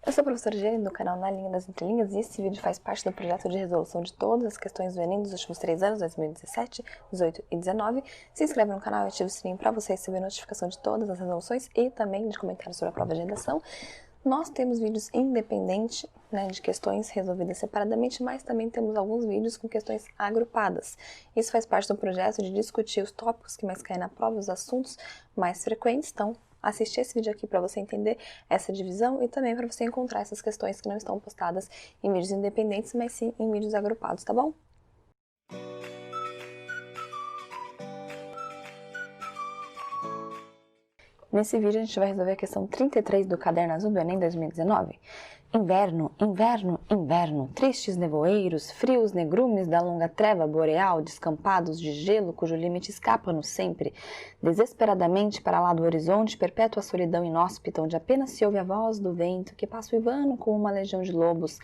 Eu sou a professora Jenny do canal Na Linha das Entrelinhas e esse vídeo faz parte do projeto de resolução de todas as questões do Enem dos últimos 3 anos, 2017, 2018 e 2019. Se inscreve no canal e ativa o sininho para você receber notificação de todas as resoluções e também de comentários sobre a prova de redação. Nós temos vídeos independentes, de questões resolvidas separadamente, mas também temos alguns vídeos com questões agrupadas. Isso faz parte do projeto de discutir os tópicos que mais caem na prova, os assuntos mais frequentes. Então, assistir esse vídeo aqui para você entender essa divisão e também para você encontrar essas questões que não estão postadas em vídeos independentes, mas sim em vídeos agrupados, tá bom? Nesse vídeo a gente vai resolver a questão 33 do Caderno Azul do Enem 2019. Inverno, inverno, inverno, tristes nevoeiros, frios negrumes da longa treva boreal, descampados de gelo cujo limite escapa-nos sempre, desesperadamente para lá do horizonte, perpétua solidão inóspita, onde apenas se ouve a voz do vento que passa uivando como uma legião de lobos,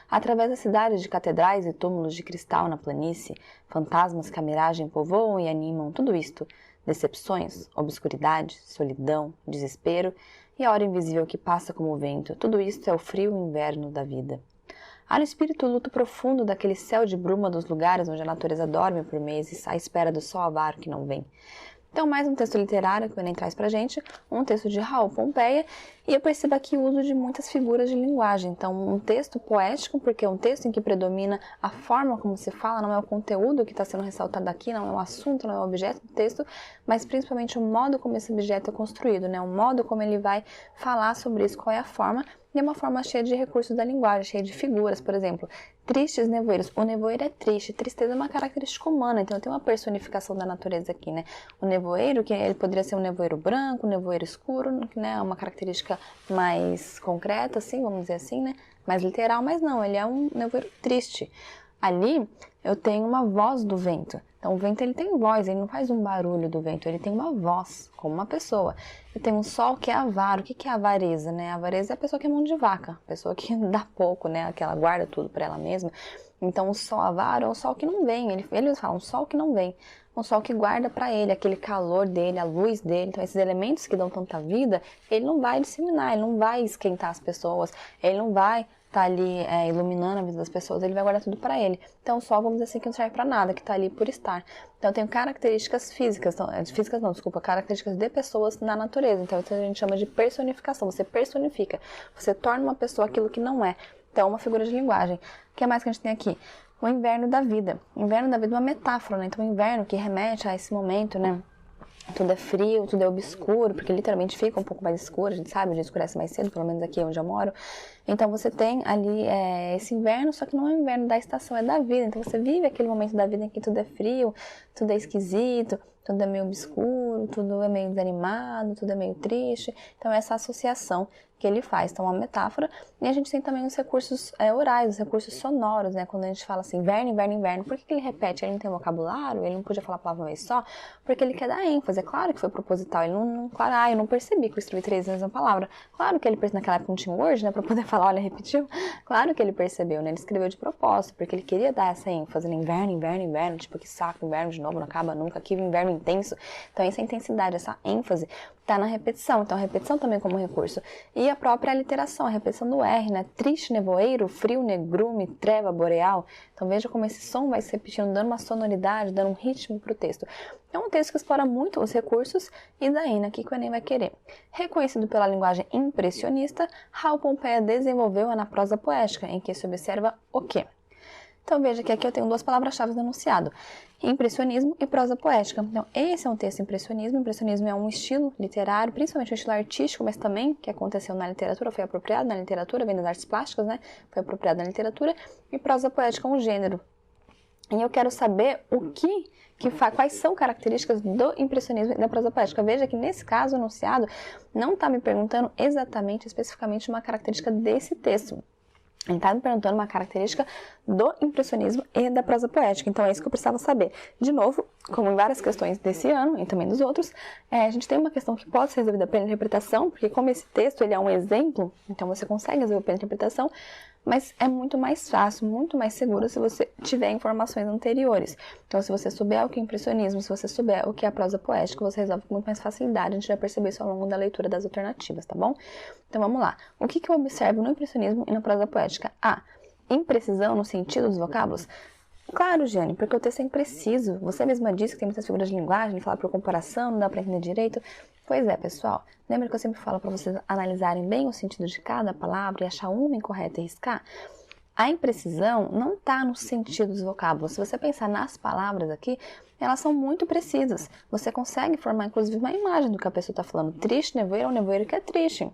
através das cidades de catedrais e túmulos de cristal na planície, fantasmas que a miragem povoam e animam, tudo isto, decepções, obscuridade, solidão, desespero e a hora invisível que passa como o vento, tudo isto é o frio inverno da vida. Há no espírito o luto profundo daquele céu de bruma dos lugares onde a natureza dorme por meses à espera do sol avaro que não vem. Então, mais um texto literário que o Enem traz pra gente, um texto de Raul Pompeia, e eu percebo aqui o uso de muitas figuras de linguagem. Então, um texto poético, porque é um texto em que predomina a forma como se fala, não é o conteúdo que está sendo ressaltado aqui, não é o assunto, não é o objeto do texto, mas principalmente o modo como esse objeto é construído, o modo como ele vai falar sobre isso, qual é a forma, e é uma forma cheia de recursos da linguagem, cheia de figuras, por exemplo, tristes nevoeiros. O nevoeiro é triste, tristeza é uma característica humana, então tem uma personificação da natureza aqui, O nevoeiro, que ele poderia ser um nevoeiro branco, um nevoeiro escuro, uma característica mais concreta, assim, vamos dizer assim, mais literal, mas não, ele é um nevoeiro triste. Ali eu tenho uma voz do vento. Então o vento ele tem voz, ele não faz um barulho do vento, ele tem uma voz, como uma pessoa. Eu tenho um sol que é avaro. O que é avareza, A avareza é a pessoa que é mão de vaca, a pessoa que dá pouco, que ela guarda tudo para ela mesma. Então o sol avaro é o sol que não vem, eles falam um sol que não vem. Um sol que guarda para ele aquele calor dele, a luz dele. Então esses elementos que dão tanta vida, ele não vai disseminar, ele não vai esquentar as pessoas, ele não vai tá ali iluminando a vida das pessoas, ele vai guardar tudo para ele. Então o sol, vamos dizer assim, que não serve para nada, que tá ali por estar. Então eu tenho características físicas, características de pessoas na natureza. Então isso a gente chama de personificação, você personifica, você torna uma pessoa aquilo que não é. Então uma figura de linguagem. O que mais que a gente tem aqui? O inverno da vida. O inverno da vida é uma metáfora, Então o inverno que remete a esse momento, Tudo é frio, tudo é obscuro, porque literalmente fica um pouco mais escuro, a gente sabe, o dia escurece mais cedo, pelo menos aqui onde eu moro. Então você tem ali esse inverno, só que não é o inverno da estação, é da vida. Então você vive aquele momento da vida em que tudo é frio, tudo é esquisito, tudo é meio obscuro, tudo é meio desanimado, tudo é meio triste. Então essa associação que ele faz, então é uma metáfora. E a gente tem também os recursos orais, os recursos sonoros, Quando a gente fala assim, inverno, inverno, inverno, por que ele repete? Ele não tem vocabulário? Ele não podia falar a palavra uma vez só? Porque ele quer dar ênfase, é claro que foi proposital. Ele eu não percebi que eu escrevi 3 vezes uma palavra. Claro que ele percebeu, naquela época não tinha Word, pra poder falar, olha, repetiu. Claro que ele percebeu, Ele escreveu de propósito, porque ele queria dar essa ênfase, inverno, inverno, inverno, tipo, que saco, inverno de novo, não acaba nunca, que inverno intenso. Então essa intensidade, essa ênfase, tá na repetição. Então a repetição também como recurso. E a própria aliteração, a repetição do R, Triste nevoeiro, frio negrume, treva boreal. Então veja como esse som vai se repetindo, dando uma sonoridade, dando um ritmo pro texto. É um texto que explora muito os recursos e daí, que o Enem vai querer. Reconhecido pela linguagem impressionista, Raul Pompeia desenvolveu-a na prosa poética, em que se observa o quê? Então veja que aqui eu tenho 2 palavras-chave no enunciado, impressionismo e prosa poética. Então esse é um texto impressionismo. Impressionismo é um estilo literário, principalmente um estilo artístico, mas também que aconteceu na literatura, foi apropriado na literatura, vem das artes plásticas, Foi apropriado na literatura. E prosa poética é um gênero. E eu quero saber quais são características do impressionismo e da prosa poética. Veja que nesse caso o enunciado não está me perguntando exatamente, especificamente uma característica desse texto. Ele está me perguntando uma característica do impressionismo e da prosa poética. Então é isso que eu precisava saber. De novo, como em várias questões desse ano e também dos outros, a gente tem uma questão que pode ser resolvida pela interpretação, porque como esse texto ele é um exemplo, então você consegue resolver pela interpretação, mas é muito mais fácil, muito mais seguro se você tiver informações anteriores. Então, se você souber o que é impressionismo, se você souber o que é a prosa poética, você resolve com muito mais facilidade. A gente vai perceber isso ao longo da leitura das alternativas, tá bom? Então, vamos lá. O que eu observo no impressionismo e na prosa poética? A. Imprecisão no sentido dos vocábulos. Claro, Jane, porque o texto é impreciso. Você mesma disse que tem muitas figuras de linguagem, fala por comparação, não dá para entender direito. Pois é, pessoal. Lembra que eu sempre falo para vocês analisarem bem o sentido de cada palavra e achar uma incorreta e riscar? A imprecisão não está no sentido dos vocábulos. Se você pensar nas palavras aqui, elas são muito precisas. Você consegue formar, inclusive, uma imagem do que a pessoa está falando. Triste, nevoeiro, é um nevoeiro que é triste.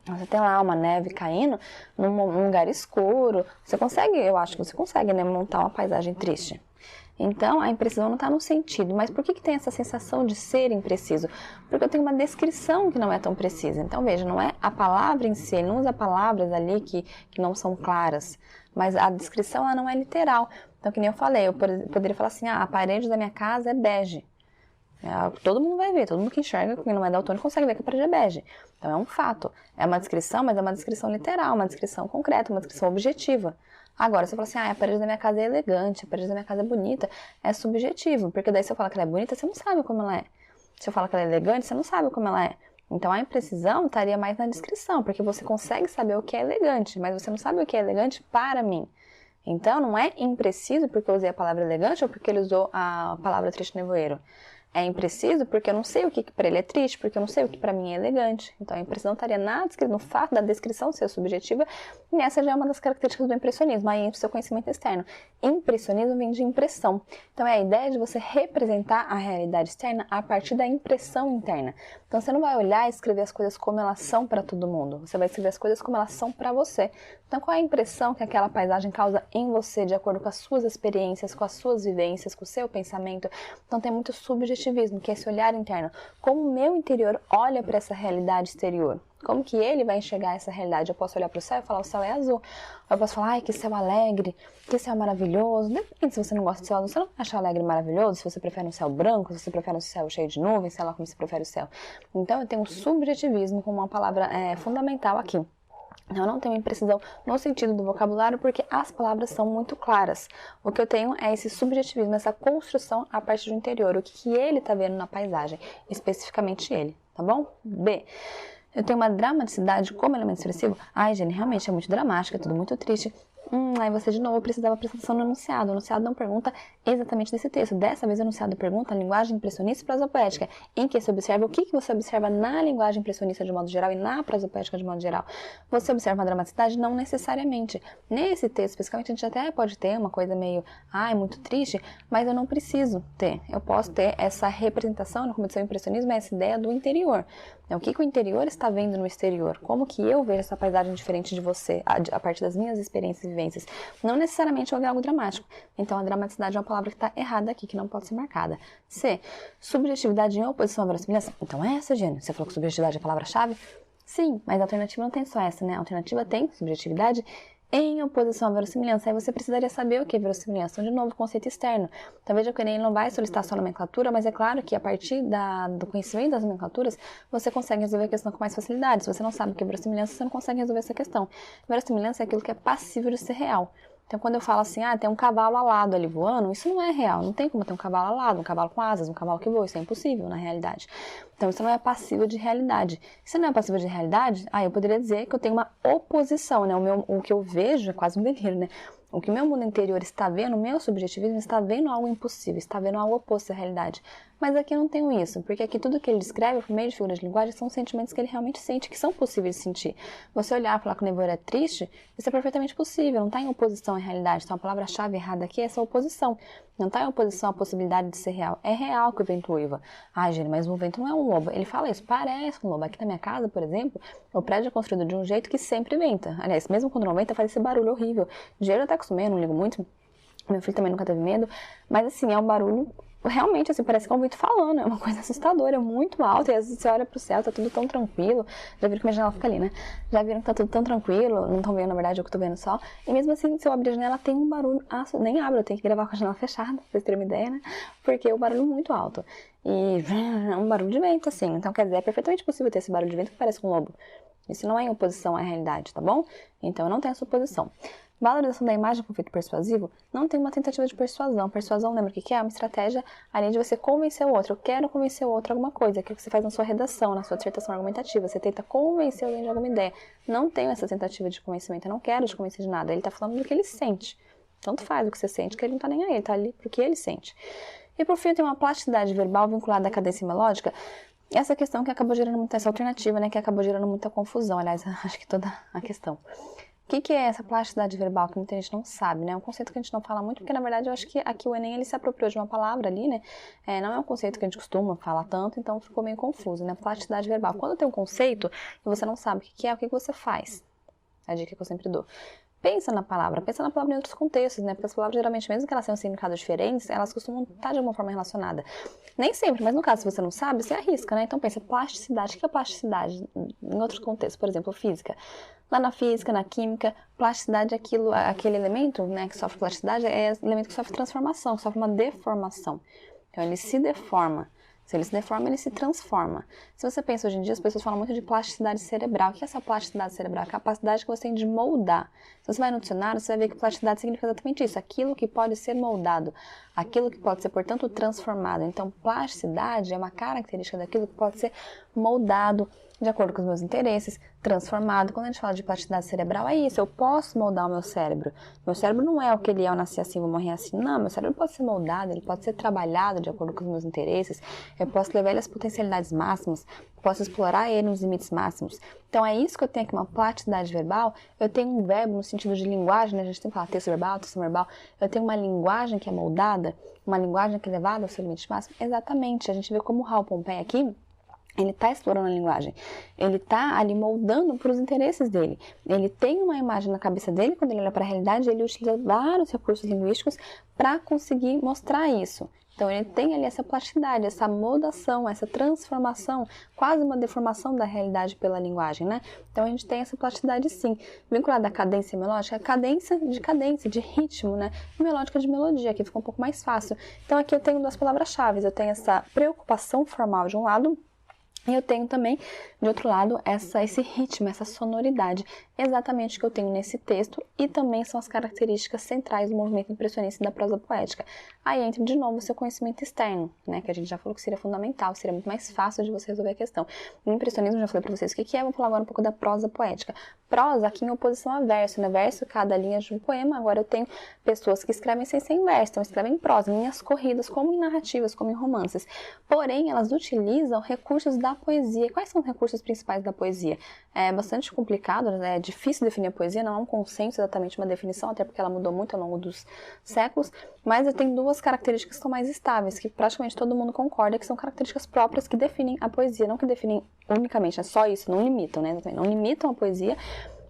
Você tem lá uma neve caindo num lugar escuro. Você consegue, eu acho que você consegue, né, montar uma paisagem triste. Então, a imprecisão não está no sentido. Mas por que tem essa sensação de ser impreciso? Porque eu tenho uma descrição que não é tão precisa. Então, veja, não é a palavra em si, ele não usa palavras ali que não são claras. Mas a descrição, ela não é literal. Então, que nem eu falei, eu poderia falar assim, a parede da minha casa é bege. Todo mundo vai ver, todo mundo que enxerga, quem não é daltônico consegue ver que a parede é bege. Então, é um fato. É uma descrição, mas é uma descrição literal, uma descrição concreta, uma descrição objetiva. Agora, se eu falar assim, a parede da minha casa é elegante, a parede da minha casa é bonita, é subjetivo, porque daí se eu falar que ela é bonita, você não sabe como ela é. Se eu falar que ela é elegante, você não sabe como ela é. Então, a imprecisão estaria mais na descrição, porque você consegue saber o que é elegante, mas você não sabe o que é elegante para mim. Então, não é impreciso porque eu usei a palavra elegante ou porque ele usou a palavra triste nevoeiro. É impreciso porque eu não sei o que para ele é triste, porque eu não sei o que para mim é elegante. Então, a imprecisão estaria no fato da descrição ser subjetiva, e essa já é uma das características do impressionismo, aí o seu conhecimento externo. Impressionismo vem de impressão. Então, é a ideia de você representar a realidade externa a partir da impressão interna. Então, você não vai olhar e escrever as coisas como elas são para todo mundo. Você vai escrever as coisas como elas são para você. Então, qual é a impressão que aquela paisagem causa em você, de acordo com as suas experiências, com as suas vivências, com o seu pensamento? Então, tem muito subjetivismo, que é esse olhar interno. Como o meu interior olha para essa realidade exterior? Como que ele vai enxergar essa realidade? Eu posso olhar para o céu e falar, o céu é azul. Ou eu posso falar, ai, que céu alegre, que céu maravilhoso. Depende se você não gosta de céu azul, você não acha alegre e maravilhoso, se você prefere um céu branco, se você prefere um céu cheio de nuvens, sei lá como você prefere o céu. Então, eu tenho um subjetivismo como uma palavra fundamental aqui. Eu não tenho imprecisão no sentido do vocabulário porque as palavras são muito claras. O que eu tenho é esse subjetivismo, essa construção a partir do interior, o que ele está vendo na paisagem, especificamente ele, tá bom? B. Eu tenho uma dramaticidade como elemento expressivo. Ai, Jenny, realmente é muito dramática, é tudo muito triste. Aí você de novo precisava prestar atenção no enunciado. O enunciado não pergunta exatamente desse texto. Dessa vez o enunciado pergunta a linguagem impressionista e prosa poética, em que se observa o que você observa na linguagem impressionista de modo geral e na prosa poética de modo geral. Você observa uma dramaticidade? Não necessariamente. Nesse texto, especificamente, a gente até pode ter uma coisa meio, muito triste, mas eu não preciso ter. Eu posso ter essa representação, no começo do impressionismo, essa ideia do interior. Então, o que o interior está vendo no exterior? Como que eu vejo essa paisagem diferente de você, a partir das minhas experiências e vivências? Não necessariamente eu ver algo dramático. Então, a dramaticidade é uma palavra que está errada aqui, que não pode ser marcada. C. Subjetividade em oposição à verossimilhança. Então, é essa, Gênio. Você falou que subjetividade é a palavra-chave? Sim, mas a alternativa não tem só essa, né? A alternativa tem subjetividade em oposição à verossimilhança. Aí você precisaria saber o que é verossimilhança. Então, de novo, conceito externo. Então, veja que ele não vai solicitar só nomenclatura, mas é claro que a partir do conhecimento das nomenclaturas, você consegue resolver a questão com mais facilidade. Se você não sabe o que é verossimilhança, você não consegue resolver essa questão. Verossimilhança é aquilo que é passível de ser real. Então, quando eu falo assim, tem um cavalo alado ali voando, isso não é real. Não tem como ter um cavalo alado, um cavalo com asas, um cavalo que voa. Isso é impossível na realidade. Então, isso não é passível de realidade. Se não é passível de realidade, eu poderia dizer que eu tenho uma oposição, né? O que eu vejo é quase um delírio, né? O que o meu mundo interior está vendo, o meu subjetivismo está vendo algo impossível, está vendo algo oposto à realidade. Mas aqui eu não tenho isso, porque aqui tudo que ele descreve por meio de figuras de linguagem são sentimentos que ele realmente sente, que são possíveis de sentir. Você olhar e falar que o nevoeiro é triste, isso é perfeitamente possível, não está em oposição à realidade. Então a palavra-chave errada aqui é essa oposição. Não está em oposição à possibilidade de ser real. É real que o vento uiva. Gênio, mas o vento não é um lobo. Ele fala isso, parece um lobo. Aqui na minha casa, por exemplo, o prédio é construído de um jeito que sempre venta. Aliás, mesmo quando não venta, faz esse barulho horrível. De jeito eu até acostumei, eu não ligo muito. Meu filho também nunca teve medo. Mas assim, é um barulho realmente, assim, parece que é um vento falando, é uma coisa assustadora, é muito alto, e às vezes você olha pro céu, tá tudo tão tranquilo, já viram que minha janela fica ali, né? Já viram que tá tudo tão tranquilo, não estão vendo, na verdade, é o que eu tô vendo só, e mesmo assim, se eu abrir a janela, tem um barulho, nem abro, eu tenho que gravar com a janela fechada, pra vocês terem uma ideia, né? Porque é um barulho muito alto, e é um barulho de vento, assim, então quer dizer, é perfeitamente possível ter esse barulho de vento que parece um lobo. Isso não é em oposição à realidade, tá bom? Então eu não tenho essa oposição. Valorização da imagem com efeito persuasivo não tem uma tentativa de persuasão. Persuasão, lembra o que é? É uma estratégia além de você convencer o outro. Eu quero convencer o outro de alguma coisa, que é o que você faz na sua redação, na sua dissertação argumentativa. Você tenta convencer alguém de alguma ideia. Não tenho essa tentativa de convencimento, eu não quero te convencer de nada. Ele tá falando do que ele sente. Tanto faz o que você sente, que ele não tá nem aí, ele tá ali porque ele sente. E por fim, tem uma plasticidade verbal vinculada à cadência melódica. Essa questão que acabou gerando muita, essa alternativa, né, que acabou gerando muita confusão, aliás, acho que toda a questão. O que é essa plasticidade verbal que muita gente não sabe, né? É um conceito que a gente não fala muito, porque na verdade eu acho que aqui o Enem ele se apropriou de uma palavra ali, né? Não é um conceito que a gente costuma falar tanto, então ficou meio confuso, né? Plasticidade verbal. Quando tem um conceito e você não sabe o que é, o que você faz? É a dica que eu sempre dou. Pensa na palavra em outros contextos, né? Porque as palavras, geralmente, mesmo que elas tenham significados diferentes, elas costumam estar de alguma forma relacionadas. Nem sempre, mas no caso, se você não sabe, você arrisca, né? Então pensa, plasticidade, o que é plasticidade? Em outros contextos, por exemplo, física. Lá na física, na química, plasticidade é aquele elemento, né, que sofre plasticidade, é elemento que sofre transformação, que sofre uma deformação. Então ele se deforma. Se ele se deforma, ele se transforma. Se você pensa hoje em dia, as pessoas falam muito de plasticidade cerebral. O que é essa plasticidade cerebral? É a capacidade que você tem de moldar. Se você vai no dicionário, você vai ver que plasticidade significa exatamente isso. Aquilo que pode ser moldado. Aquilo que pode ser, portanto, transformado. Então, plasticidade é uma característica daquilo que pode ser moldado de acordo com os meus interesses, transformado. Quando a gente fala de plasticidade cerebral, é isso. Eu posso moldar o meu cérebro. Meu cérebro não é o que ele é, eu nasci assim, vou morrer assim. Não, meu cérebro pode ser moldado, ele pode ser trabalhado de acordo com os meus interesses. Eu posso levar ele às potencialidades máximas, posso explorar ele nos limites máximos. Então é isso que eu tenho aqui, uma plasticidade verbal. Eu tenho um verbo no sentido de linguagem, né? A gente tem que falar texto verbal. Eu tenho uma linguagem que é moldada, uma linguagem que é levada ao seu limite máximo. Exatamente, a gente vê como o Raul Pompeia aqui, ele está explorando a linguagem, ele está ali moldando para os interesses dele. Ele tem uma imagem na cabeça dele, quando ele olha para a realidade, ele utiliza vários recursos linguísticos para conseguir mostrar isso. Então ele tem ali essa plasticidade, essa moldação, essa transformação, quase uma deformação da realidade pela linguagem, né? Então a gente tem essa plasticidade sim. Vinculada à cadência melódica, cadência, de ritmo, né? E melódica de melodia, que fica um pouco mais fácil. Então aqui eu tenho duas palavras-chave, eu tenho essa preocupação formal de um lado, e eu tenho também, de outro lado, esse ritmo, essa sonoridade, exatamente o que eu tenho nesse texto, e também são as características centrais do movimento impressionista e da prosa poética. Aí entra de novo o seu conhecimento externo, né, que a gente já falou que seria fundamental, seria muito mais fácil de você resolver a questão. No impressionismo, já falei para vocês o que é, vamos falar agora um pouco da prosa poética. Prosa aqui em oposição a verso, né, verso, cada linha de um poema, agora eu tenho pessoas que escrevem sem verso, então escrevem em prosa, em linhas corridas, como em narrativas, como em romances. Porém, elas utilizam recursos da poesia. Quais são os recursos principais da poesia? É bastante complicado, né? É difícil definir a poesia, não há um consenso exatamente uma definição, até porque ela mudou muito ao longo dos séculos, mas eu tenho duas características que são mais estáveis, que praticamente todo mundo concorda que são características próprias que definem a poesia, não que definem unicamente, é só isso, não limitam, né? Não limitam a poesia,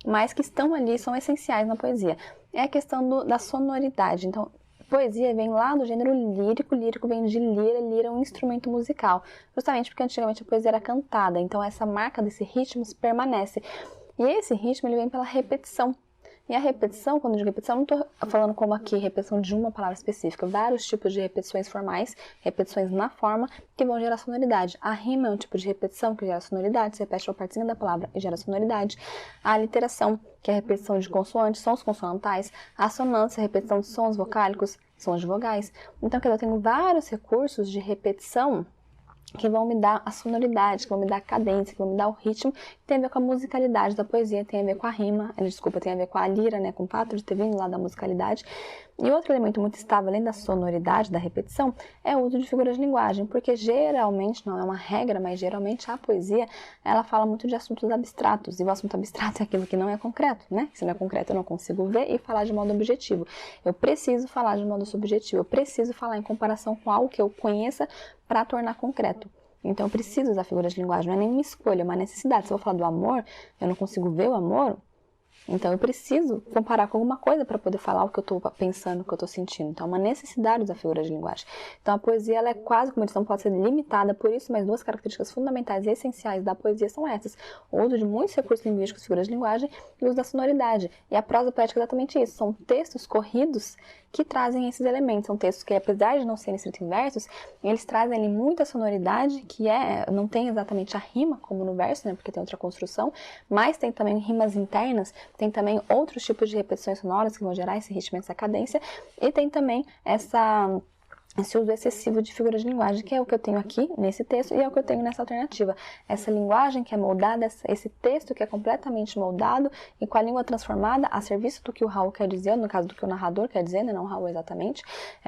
mas que estão ali, são essenciais na poesia. É a questão da sonoridade. Então, poesia vem lá do gênero lírico, lírico vem de lira, lira é um instrumento musical, justamente porque antigamente a poesia era cantada, então essa marca desse ritmo permanece. E esse ritmo ele vem pela repetição. E a repetição, quando eu digo repetição, não estou falando como aqui, repetição de uma palavra específica, vários tipos de repetições formais, repetições na forma, que vão gerar sonoridade. A rima é um tipo de repetição que gera sonoridade, você repete uma partezinha da palavra e gera sonoridade. A aliteração, que é a repetição de consoantes, sons consonantais. A assonância, a repetição de sons vocálicos, sons de vogais. Então, eu tenho vários recursos de repetição que vão me dar a sonoridade, que vão me dar a cadência, que vão me dar o ritmo, que tem a ver com a musicalidade da poesia, tem a ver com a rima, tem a ver com a lira, né, com o fato de ter vindo lá da musicalidade. E outro elemento muito estável, além da sonoridade, da repetição, é o uso de figuras de linguagem, porque geralmente, não é uma regra, mas geralmente a poesia, ela fala muito de assuntos abstratos, e o assunto abstrato é aquilo que não é concreto, né? Se não é concreto, eu não consigo ver e falar de modo objetivo. Eu preciso falar de modo subjetivo, eu preciso falar em comparação com algo que eu conheça para tornar concreto. Então eu preciso usar figuras de linguagem, não é nem uma escolha, é uma necessidade. Se eu vou falar do amor, eu não consigo ver o amor, Então eu preciso comparar com alguma coisa para poder falar o que eu estou pensando, o que eu estou sentindo. Então é uma necessidade da figura de linguagem. Então a poesia ela é quase, como eu disse, não pode ser limitada por isso, mas duas características fundamentais e essenciais da poesia são essas. O uso de muitos recursos linguísticos, figuras de linguagem e o uso da sonoridade. E a prosa poética é exatamente isso. São textos corridos que trazem esses elementos. São textos que, apesar de não serem escritos em versos, eles trazem ali muita sonoridade, que não tem exatamente a rima, como no verso, né, porque tem outra construção, mas tem também rimas internas, tem também outros tipos de repetições sonoras que vão gerar esse ritmo, essa cadência, e tem também esse uso excessivo de figuras de linguagem, que é o que eu tenho aqui nesse texto e é o que eu tenho nessa alternativa. Essa linguagem que é moldada, esse texto que é completamente moldado e com a língua transformada a serviço do que o Raul quer dizer, no caso do que o narrador quer dizer, né? Não o Raul exatamente,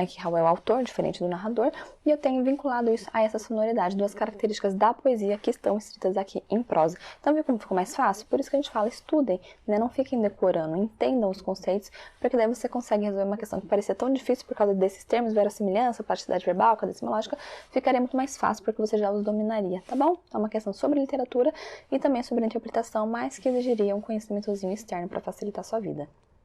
que Raul é o autor, diferente do narrador, e eu tenho vinculado isso a essa sonoridade, duas características da poesia que estão escritas aqui em prosa. Então, viu como ficou mais fácil? Por isso que a gente fala, estudem, né? Não fiquem decorando, entendam os conceitos, porque daí você consegue resolver uma questão que parecia tão difícil por causa desses termos, verossimilhança, plasticidade verbal, cadência semológica, ficaria muito mais fácil porque você já os dominaria, tá bom? É uma questão sobre literatura e também sobre interpretação, mas que exigiria um conhecimentozinho externo para facilitar a sua vida.